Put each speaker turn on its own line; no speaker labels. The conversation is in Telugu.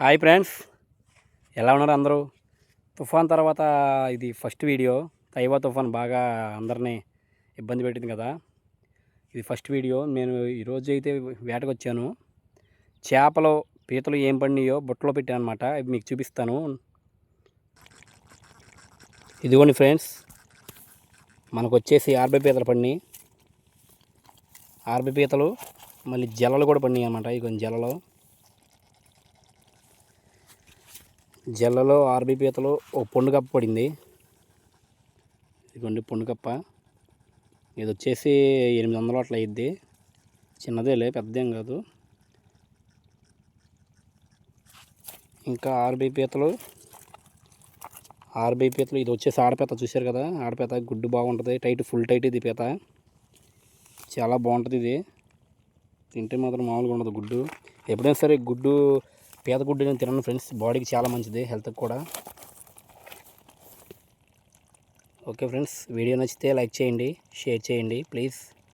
హాయ్ ఫ్రెండ్స్, ఎలా ఉన్నారు అందరూ? తుఫాన్ తర్వాత ఇది ఫస్ట్ వీడియో. తైవా తుఫాన్ బాగా అందరినీ ఇబ్బంది పెట్టింది కదా. ఇది ఫస్ట్ వీడియో. నేను ఈరోజు అయితే వేటకు వచ్చాను. చేపలు పీతలు ఏం పడినాయో బుట్టలో పెట్టాను అనమాట. ఇవి మీకు చూపిస్తాను. ఇదిగోండి ఫ్రెండ్స్, మనకు వచ్చేసి 60 పీతలు పడినాయి. 60 పీతలు, మళ్ళీ జల్లలు కూడా పడినాయి అనమాట. ఇదిగోండి జల్లలో 60 పీతలు, ఒక పొండు కప్ప పడింది. ఇదిగోండి పొండు కప్ప. ఇది వచ్చేసి 800 అట్లా అయ్యిద్ది. చిన్నదేలే, పెద్దదేం కాదు. ఇంకా 60 పీతలు. ఇది వచ్చేసి ఆడపీత, చూశారు కదా. ఆడపీత గుడ్డు బాగుంటుంది, ఫుల్ టైట్ ఇది పీత. చాలా బాగుంటుంది ఇది. తింటే మాత్రం మామూలుగా ఉండదు గుడ్డు. ఎప్పుడైనా సరే పీత గుడ్డు నేను తినను ఫ్రెండ్స్. బాడీకి చాలా మంచిది, హెల్త్కి కూడా. ఓకే ఫ్రెండ్స్, వీడియో నచ్చితే లైక్ చేయండి, షేర్ చేయండి ప్లీజ్.